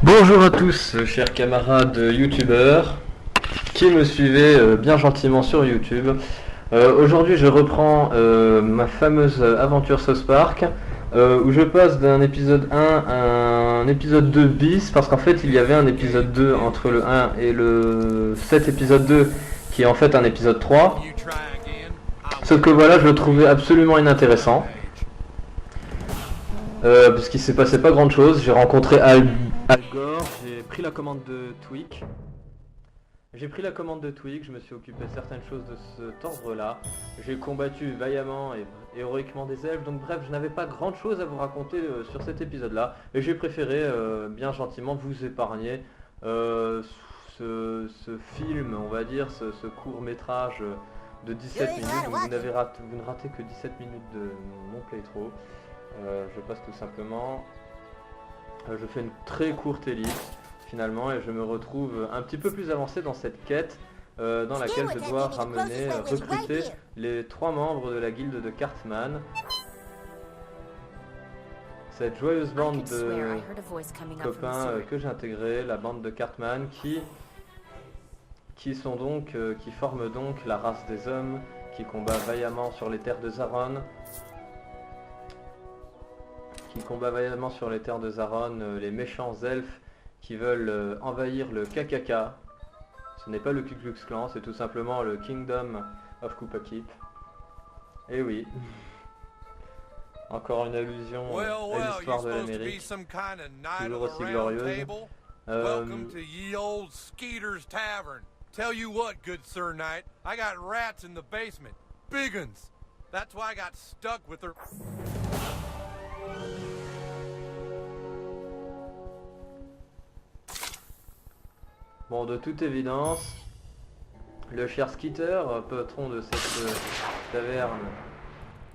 Bonjour à tous, chers camarades youtubeurs qui me suivez bien gentiment sur YouTube. Aujourd'hui, je reprends ma fameuse aventure South Park où je passe d'un épisode 1 à un épisode 2 bis parce qu'en fait, il y avait un épisode 2 entre le 1 et le 7 épisode 2 qui est en fait un épisode 3. Sauf que voilà, je le trouvais absolument inintéressant. Parce qu'il s'est passé pas grand chose. J'ai rencontré Al Gore, j'ai pris la commande de Tweak. Je me suis occupé de certaines choses de cet ordre-là. J'ai combattu vaillamment et héroïquement des elfes. Donc bref, je n'avais pas grand chose à vous raconter sur cet épisode-là. Et j'ai préféré bien gentiment vous épargner ce film, on va dire, ce court-métrage de 17 minutes. Donc vous ne ratez que 17 minutes de mon playthrough. Je passe tout simplement. Je fais une très courte ellipse finalement et je me retrouve un petit peu plus avancé dans cette quête dans laquelle je dois recruter les 3 membres de la guilde de Cartman. Cette joyeuse bande de copains que j'ai intégré, la bande de Cartman qui forment donc la race des hommes qui combat vaillamment sur les terres de Zaron. Les méchants elfes qui veulent envahir le KKK. Ce n'est pas le Ku Klux Klan, c'est tout simplement le Kingdom of Kupakip. Et oui. Encore une allusion à l'histoire de l'Amérique, toujours aussi glorieuse. Welcome to ye old Skeeter's Tavern. Tell you what, good Sir Knight, I got rats in the basement. Big uns. That's why I got stuck with her. Bon, de toute évidence, le cher Skeeter, patron de cette taverne,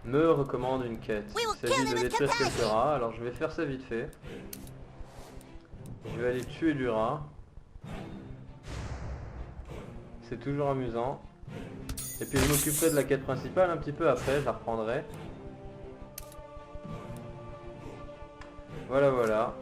me recommande une quête. Il s'agit de détruire quelques rats, alors je vais faire ça vite fait. Je vais aller tuer du rat. C'est toujours amusant. Et puis je m'occuperai de la quête principale un petit peu après, je la reprendrai. Voilà.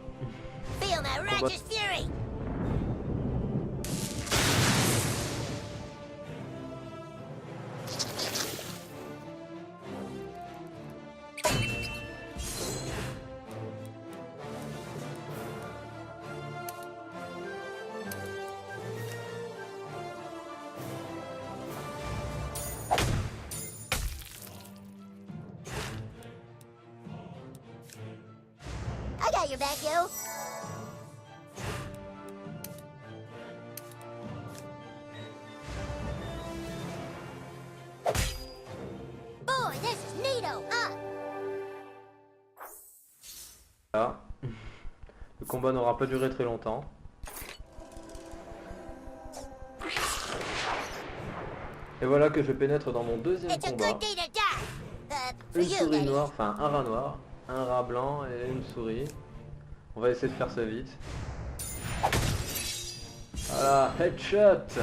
I got your back, yo. Boy, this is neato, huh? Voilà. Le combat n'aura pas duré très longtemps. Et voilà que je pénètre dans mon deuxième combat. Une souris noire, enfin un rat noir, un rat blanc et une souris. On va essayer de faire ça vite. Voilà, headshot.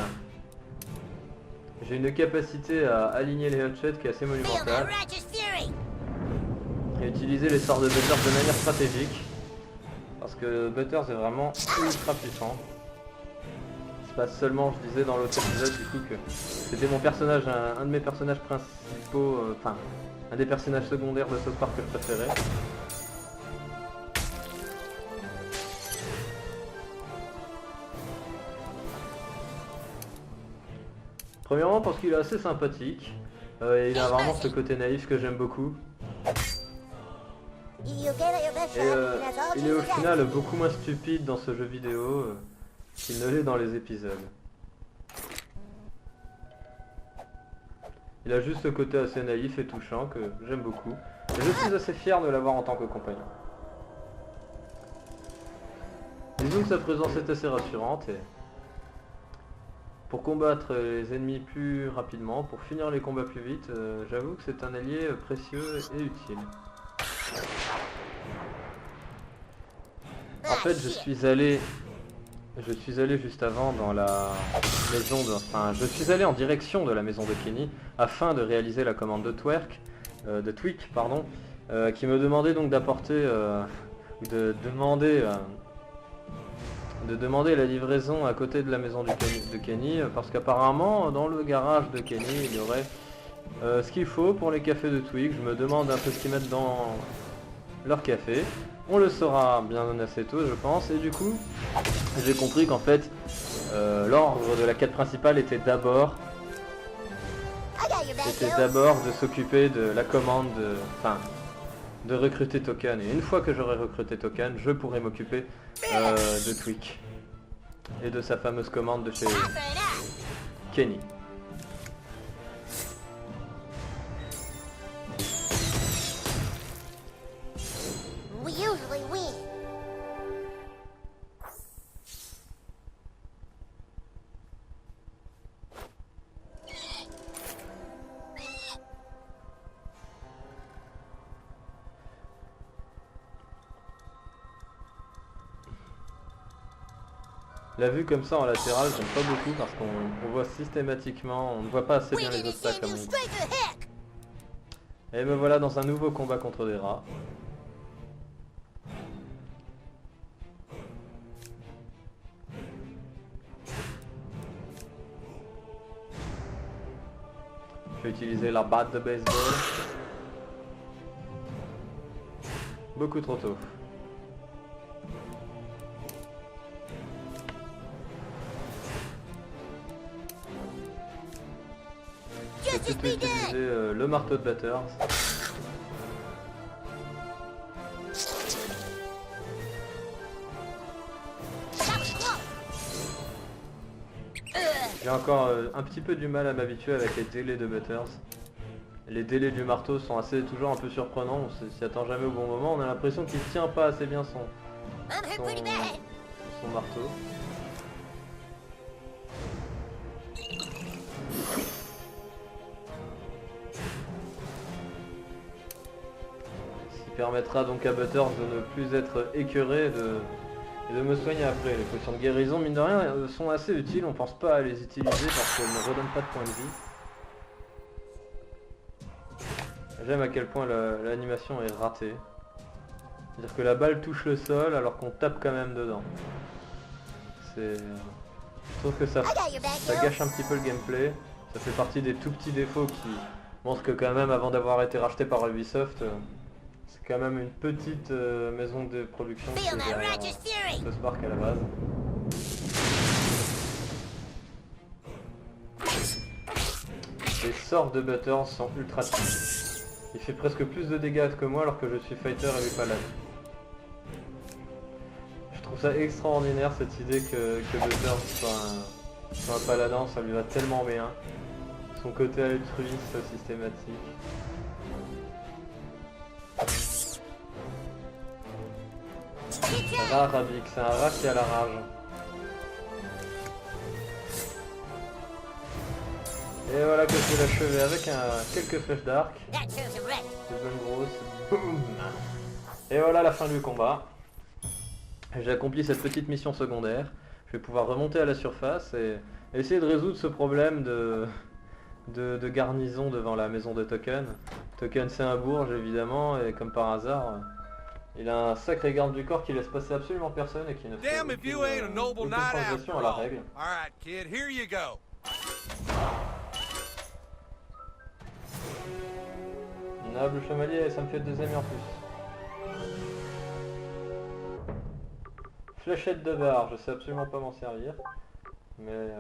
J'ai une capacité à aligner les headshots qui est assez monumentale. Et utiliser les sorts de Butters de manière stratégique. Parce que Butters est vraiment ultra puissant. C'est pas seulement, je disais dans l'autre épisode du coup que c'était mon personnage, un de mes personnages principaux, enfin un des personnages secondaires de South Park que je préférais. Premièrement parce qu'il est assez sympathique, et il a vraiment ce côté naïf que j'aime beaucoup. Et il est au final beaucoup moins stupide dans ce jeu vidéo qu'il ne l'est dans les épisodes. Il a juste ce côté assez naïf et touchant que j'aime beaucoup. Et je suis assez fier de l'avoir en tant que compagnon. Disons que sa présence est assez rassurante et pour combattre les ennemis plus rapidement, pour finir les combats plus vite, j'avoue que c'est un allié précieux et utile. En fait, je suis allé juste avant dans la maison de... Enfin, je suis allé en direction de la maison de Kenny afin de réaliser la commande de Tweak, pardon, qui me demandait donc d'apporter ou de demander de demander la livraison à côté de la maison de Kenny, parce qu'apparemment dans le garage de Kenny il y aurait ce qu'il faut pour les cafés de Twig. Je me demande un peu ce qu'ils mettent dans leur café. On le saura bien assez tôt je pense, et du coup j'ai compris qu'en fait l'ordre de la quête principale était d'abord de s'occuper de la commande de recruter Token, et une fois que j'aurai recruté Token, je pourrai m'occuper de Twig et de sa fameuse commande de chez Kenny. We usually win. La vue comme ça en latéral, j'aime pas beaucoup parce qu'on voit systématiquement, on ne voit pas assez bien les obstacles à mon goût. Et me voilà dans un nouveau combat contre des rats. Je vais utiliser la batte de baseball. Beaucoup trop tôt. Je peux utiliser le marteau de Butters. J'ai encore un petit peu du mal à m'habituer avec les délais de Butters. Les délais du marteau sont toujours un peu surprenants, on s'y attend jamais au bon moment, on a l'impression qu'il tient pas assez bien son marteau. Ce qui permettra donc à Butters de ne plus être écœuré et de me soigner après. Les potions de guérison, mine de rien, sont assez utiles, on pense pas à les utiliser parce qu'elles ne redonnent pas de points de vie. J'aime à quel point l'animation est ratée. C'est-à-dire que la balle touche le sol alors qu'on tape quand même dedans. Je trouve que ça gâche un petit peu le gameplay. Ça fait partie des tout petits défauts qui montrent que quand même avant d'avoir été racheté par Ubisoft, c'est quand même une petite maison de production qui est derrière South Park à la base. Les sorts de Butters sont ultra typiques. Il fait presque plus de dégâts que moi alors que je suis fighter et lui paladin. Je trouve ça extraordinaire cette idée que Butters soit un paladin, ça lui va tellement bien. Son côté altruiste systématique. Un rat arabique, c'est un rat qui a la rage. Et voilà que je vais l'achever avec quelques flèches d'arc. Une bonne grosse. Boum. Et voilà la fin du combat. J'ai accompli cette petite mission secondaire. Je vais pouvoir remonter à la surface et essayer de résoudre ce problème de garnison devant la maison de Token. Token c'est un bourge évidemment, et comme par hasard, il a un sacré garde du corps qui laisse passer absolument personne et qui ne fait aucune translation à la règle. Alright, kid, here you go. Noble chevalier, ça me fait 2 amis en plus. Fléchette de barre, je sais absolument pas m'en servir, mais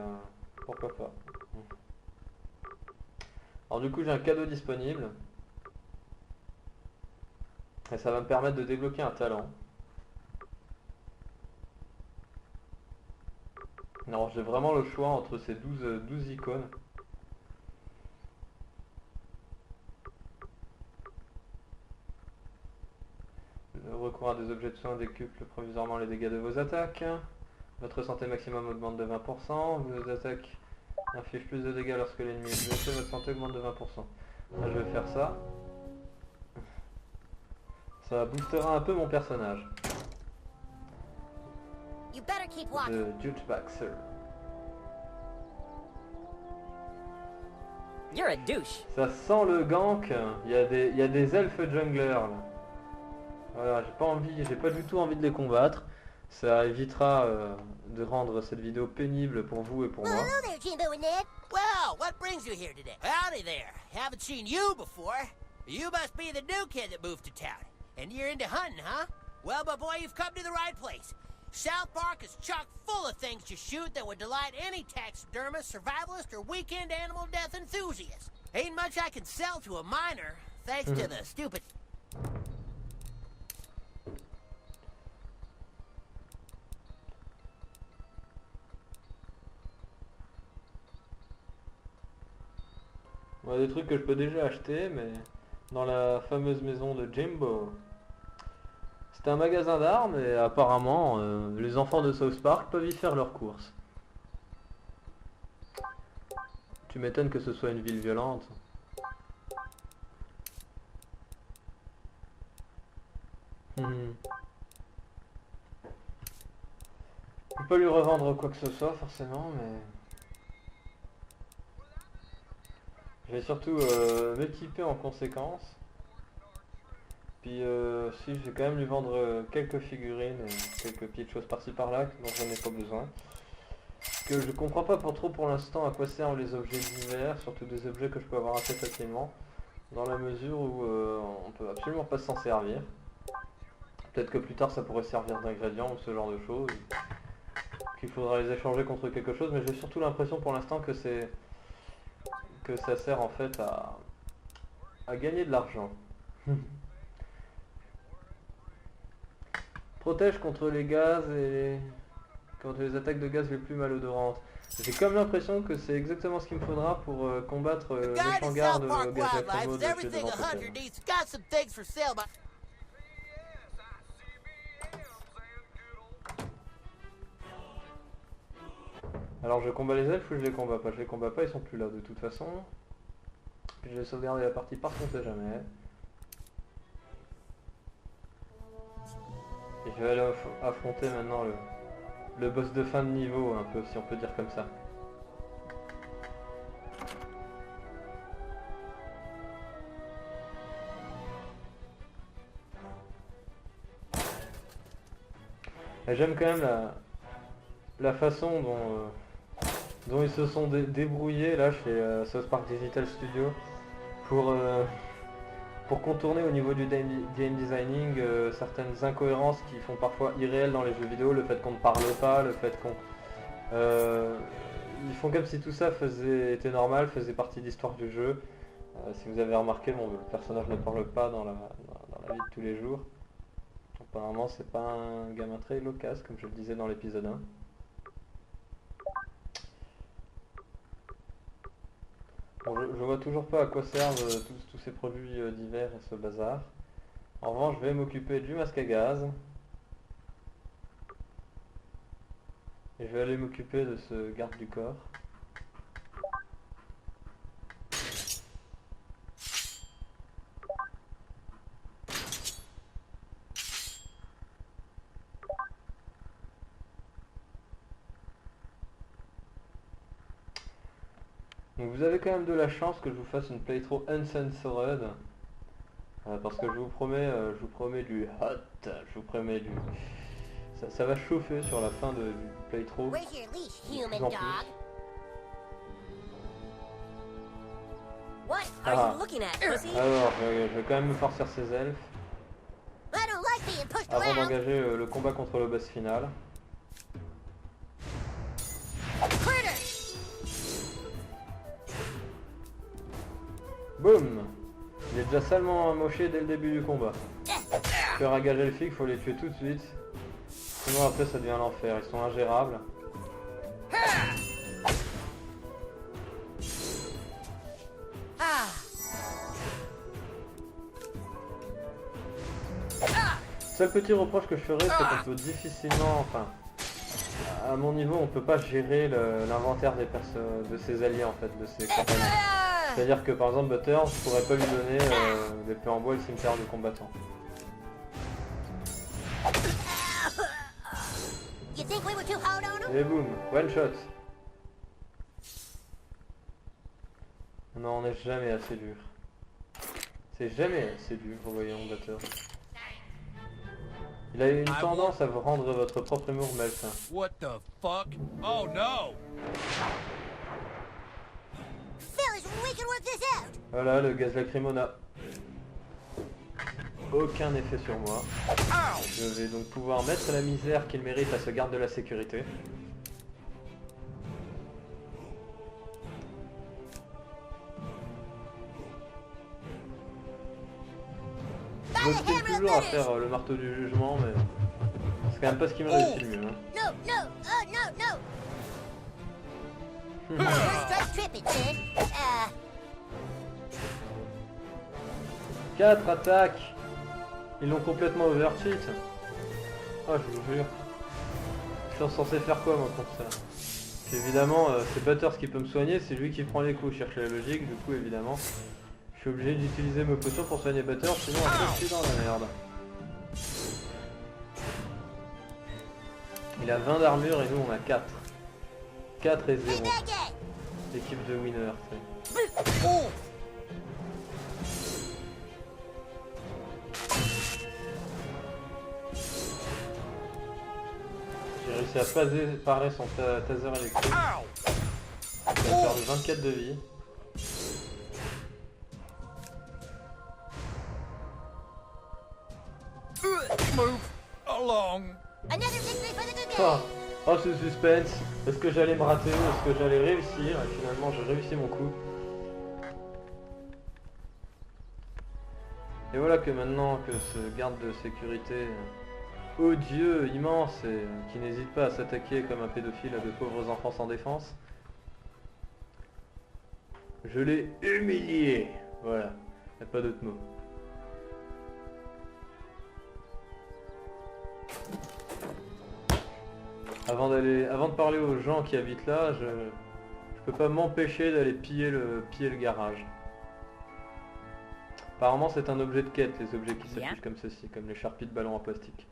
pourquoi pas. Alors du coup j'ai un cadeau disponible, et ça va me permettre de débloquer un talent. Alors j'ai vraiment le choix entre ces 12 icônes. Le recours à des objets de soins décuple provisoirement les dégâts de vos attaques. Votre santé maximum augmente de 20%. Vos attaques infligent plus de dégâts lorsque l'ennemi est blessé. Votre santé augmente de 20%. Là, je vais faire ça. Ça boostera un peu mon personnage. De Jukeboxer. You're a douche. Ça sent le gank. Il y a des elfes junglers là. Voilà, j'ai pas du tout envie de les combattre. Ça évitera de rendre cette vidéo pénible pour vous et pour Well, moi. hello there, Jimbo and Ned. Well, what brings you here today? Howdy there. Haven't seen you before. You must be the new kid that moved to town. And you're into hunting, huh? Well, my boy, you've come to the right place. South Park is chock full of things to shoot that would delight any taxidermist, survivalist, or weekend animal death enthusiast. Ain't much I can sell to a minor, thanks to the stupid... On a des trucs que je peux déjà acheter, mais dans la fameuse maison de Jimbo. C'était un magasin d'armes et apparemment les enfants de South Park peuvent y faire leurs courses. Tu m'étonnes que ce soit une ville violente. On peut lui revendre quoi que ce soit forcément, mais... Je vais surtout m'équiper en conséquence. Puis si je vais quand même lui vendre quelques figurines et quelques petites choses par-ci par-là dont je n'ai pas besoin. Que je comprends pas pour l'instant à quoi servent les objets divers, surtout des objets que je peux avoir assez facilement. Dans la mesure où on peut absolument pas s'en servir. Peut-être que plus tard ça pourrait servir d'ingrédient ou ce genre de choses. Qu'il faudra les échanger contre quelque chose, mais j'ai surtout l'impression pour l'instant que ça sert en fait à gagner de l'argent. Protège contre les gaz et contre les attaques de gaz les plus malodorantes. J'ai comme l'impression que c'est exactement ce qu'il me faudra pour combattre The les guide at changards South de Park gaz Wildlife lacrymo is de chez everything a hunter Devant. needs. Got some things for sale, but... Alors je combats les elfes ou je les combats pas? Je les combats pas, ils sont plus là de toute façon. Puis je vais sauvegarder la partie par contre jamais. Et je vais aller affronter maintenant le boss de fin de niveau un peu, si on peut dire comme ça. Et j'aime quand même la façon dont ils se sont débrouillés là chez South Park Digital Studio pour contourner au niveau du game designing certaines incohérences qui font parfois irréelles dans les jeux vidéo, le fait qu'on ne parle pas, le fait qu'on... ils font comme si tout ça était normal, faisait partie de l'histoire du jeu. Si vous avez remarqué, bon, le personnage ne parle pas dans la vie de tous les jours. Apparemment c'est pas un gamin très loquace comme je le disais dans l'épisode 1. Bon, je vois toujours pas à quoi servent tous ces produits divers et ce bazar. En revanche je vais m'occuper du masque à gaz. Et je vais aller m'occuper de ce garde du corps. Donc vous avez quand même de la chance que je vous fasse une playthrough uncensored. Parce que je vous promets du hot, je vous promets du... Ça va chauffer sur la fin du playthrough. Where's your leash, De human plus en plus. dog? What Ah. are you looking at, pussy? Alors, je vais quand même me farcir ces elfes I don't like being pushed avant around. d'engager le combat contre le boss final. Critter! Boum! Il est déjà salement amoché dès le début du combat. Faire à gage elfique, faut les tuer tout de suite. Sinon après ça devient l'enfer, ils sont ingérables. Ah! Seul petit reproche que je ferais, c'est qu'on peut difficilement, enfin, à mon niveau, on peut pas gérer l'inventaire de ses alliés en fait, de ses compagnons. C'est-à-dire que par exemple Butters, je pourrais pas lui donner l'épée en bois et le cimetière du combattant. You think we were too hard on him? Et boum, one shot. Non, on n'est jamais assez dur. C'est jamais assez dur, voyons Butters. Il a une tendance à vous rendre votre propre humour malsain. What the fuck? Oh no! Fellas, we can work this out. Voilà, le gaz lacrymona. Aucun effet sur moi. Ow! Je vais donc pouvoir mettre la misère qu'il mérite à ce garde de la sécurité. Je m'obstine toujours à faire le marteau du jugement, mais c'est quand même pas ce qui me réussit le mieux. Hein. No, no, no, no. First strike tripping, kid. 4 attaques. Ils l'ont complètement overcheat. Oh, je vous jure. Je suis censé faire quoi moi contre ça? Évidemment, c'est Butters qui peut me soigner, c'est lui qui prend les coups. Je cherche la logique, du coup évidemment. Je suis obligé d'utiliser mes potions pour soigner Butters, sinon après je suis dans la merde. Il a 20 d'armure et nous on a 4. 4 et 0. L'équipe de winner, c'est. J'ai réussi à parer son taser électrique. Il a perdu 24 de vie. Move along. Another victory for the good Oh, guys. oh ce suspense. Est-ce que j'allais me rater ou est-ce que j'allais réussir? Et finalement j'ai réussi mon coup. Et voilà que maintenant que ce garde de sécurité odieux, immense et qui n'hésite pas à s'attaquer comme un pédophile à de pauvres enfants sans défense, je l'ai humilié. Voilà, y a pas d'autre mot. Avant de parler aux gens qui habitent là, je peux pas m'empêcher d'aller piller le garage. Apparemment c'est un objet de quête, les objets qui s'affichent comme ceci, comme les charpies de ballons en plastique.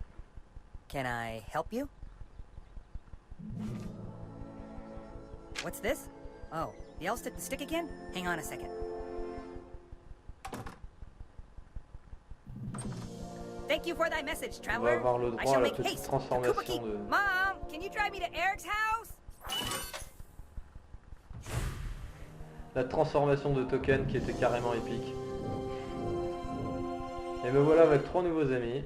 Can I help you? What's this? Oh, the stick again? Hang on a second. Thank you for thy message, On traveler. va avoir le I droit shall à la make petite haste to transformation Kubaki. de... Mom, can you drive me to Eric's house? La transformation de token qui était carrément épique. Et me voilà avec 3 nouveaux amis.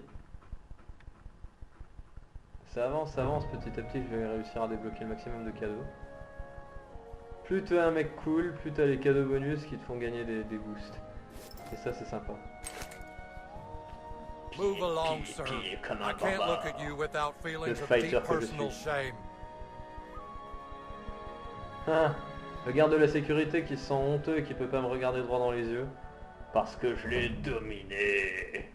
Ça avance petit à petit, je vais réussir à débloquer le maximum de cadeaux. Plus t'es un mec cool, plus t'as les cadeaux bonus qui te font gagner des boosts. Et ça c'est sympa. Move along, sir. I can't look at you without feelings of deep personal shame. Ah, le garde de la sécurité qui se sent honteux et qui peut pas me regarder droit dans les yeux. Parce que je l'ai dominé.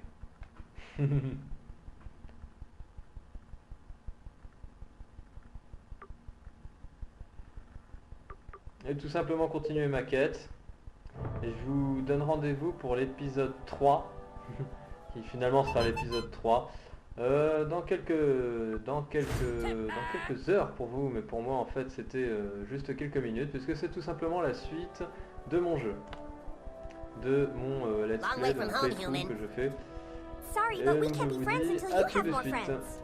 Et tout simplement continuer ma quête. Et je vous donne rendez-vous pour l'épisode 3. Qui finalement sera l'épisode 3. Dans quelques heures pour vous, mais pour moi en fait c'était juste quelques minutes, puisque c'est tout simplement la suite de mon jeu. De mon let's play, de mon playthrough que je fais. Sorry, Et but we donc, can't je be vous friends dis until à you tout have de more suite. friends.